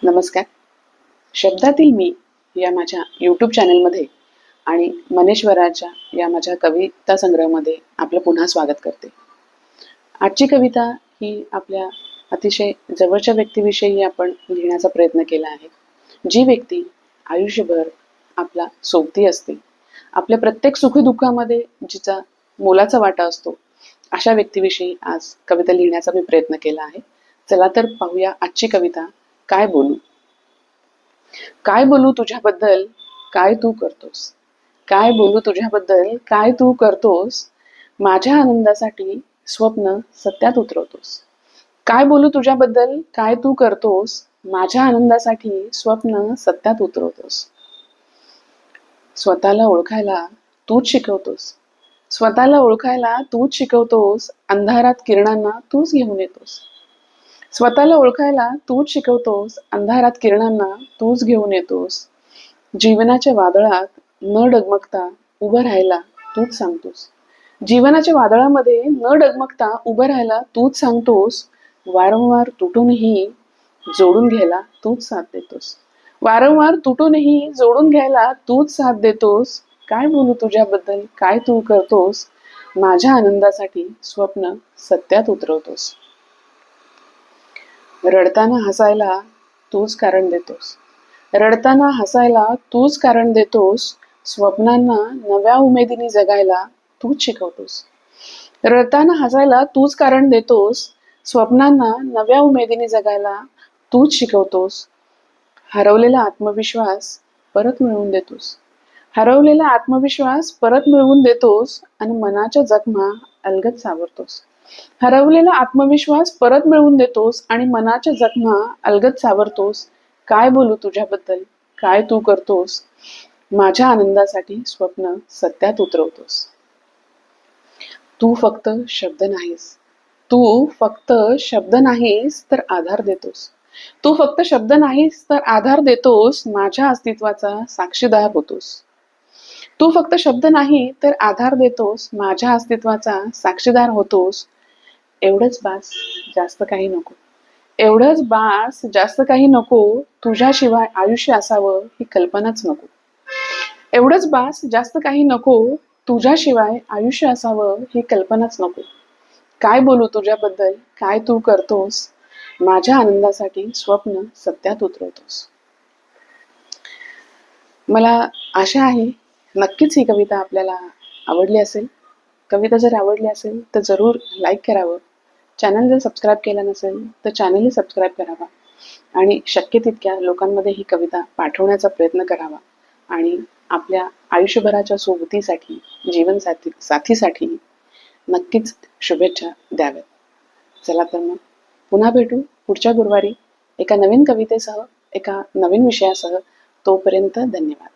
नमस्कार. शब्दातील मी या माझ्या यूट्यूब चॅनलमध्ये आणि मनेश्वराच्या या माझ्या कविता संग्रहामध्ये आपलं पुन्हा स्वागत करते. आजची कविता ही आपल्या अतिशय जवळच्या व्यक्तीविषयी आपण लिहिण्याचा प्रयत्न केला आहे. जी व्यक्ती आयुष्यभर आपला सोबती असते, आपल्या प्रत्येक सुखदुःखामध्ये जिचा मोलाचा वाटा असतो, अशा व्यक्तीविषयी आज कविता लिहिण्याचा मी प्रयत्न केला आहे. चला तर पाहूया आजची कविता. काय बोलू, काय बोलू तुझ्याबद्दल, काय तू करतोस. काय बोलू तुझ्याबद्दल, काय तू करतोस. माझ्या आनंदासाठी स्वप्न सत्यात उतरवतोस. काय बोलू तुझ्याबद्दल, काय तू करतोस. माझ्या आनंदासाठी स्वप्न सत्यात उतरवतोस. स्वतःला ओळखायला तूच शिकवतोस. स्वतःला ओळखायला तूच शिकवतोस. अंधारात किरणांना तूच घेऊन येतोस. स्वतःला ओळखायला तूच शिकवतोस. अंधारात किरणांना तूच घेऊन येतोस. जीवनाच्या वादळात न डगमगता उभं राहायला तूच सांगतोस. जीवनाच्या वादळामध्ये न डगमगता उभं राहायला तूच सांगतोस. वारंवार तुटूनही जोडून घ्यायला तूच साथ देतोस. वारंवार तुटूनही जोडून घ्यायला तूच साथ देतोस. काय बोलू तुझ्याबद्दल, काय तू करतोस. माझ्या आनंदासाठी स्वप्न सत्यात उतरवतोस. रडताना हसायला तूच कारण देतोस. रडताना हसायला तूच कारण देतोस. स्वप्नांना नव्या उमेदीने जगायला तूच शिकवतोस. रडताना हसायला तूच कारण देतोस. स्वप्नांना नव्या उमेदीने जगायला तूच शिकवतोस. हरवलेला आत्मविश्वास परत मिळवून देतोस. हरवलेला आत्मविश्वास परत मिळवून देतोस आणि मनाच्या जखमा अलगद सावरतोस. हरवलेला आत्मविश्वास परत मिळवून देतोस आणि मनाच्या जखमा अलगद सावरतोस. काय बोलू तुझ्याबद्दल, काय तू करतोस. माझ्या आनंदासाठी स्वप्न सत्यात उतरवतोस. तू फक्त शब्द नाहीस. तू फक्त शब्द नाहीस तर आधार देतोस. तू फक्त शब्द नाहीस तर आधार देतोस. माझ्या अस्तित्वाचा साक्षीदार होतोस. तू फक्त शब्द नाही तर आधार देतोस. माझ्या अस्तित्वाचा साक्षीदार होतोस. एवढंच बास, जास्त काही नको. एवढंच बास, जास्त काही नको. तुझ्याशिवाय आयुष्य असावं ही कल्पनाच नको. एवढंच बास, जास्त काही नको. तुझ्याशिवाय आयुष्य असावं ही कल्पनाच नको. काय बोलू तुझ्याबद्दल, काय तू करतोस. माझ्या आनंदासाठी स्वप्न सत्यात उतरवतोस. मला आशा आहे नक्कीच ही कविता आपल्याला आवडली असेल. कविता जर आवडली असेल तर जरूर लाईक करावं. चॅनल जर सबस्क्राईब केलं नसेल तर चॅनलही सबस्क्राईब करावा आणि शक्य तितक्या लोकांमध्ये ही कविता पाठवण्याचा प्रयत्न करावा आणि आपल्या आयुष्यभराच्या सोबतीसाठी, साथीसाठी नक्कीच शुभेच्छा द्याव्यात. चला तर मग पुन्हा भेटू पुढच्या गुरुवारी एका नवीन कवितेसह, एका नवीन विषयासह. तोपर्यंत धन्यवाद.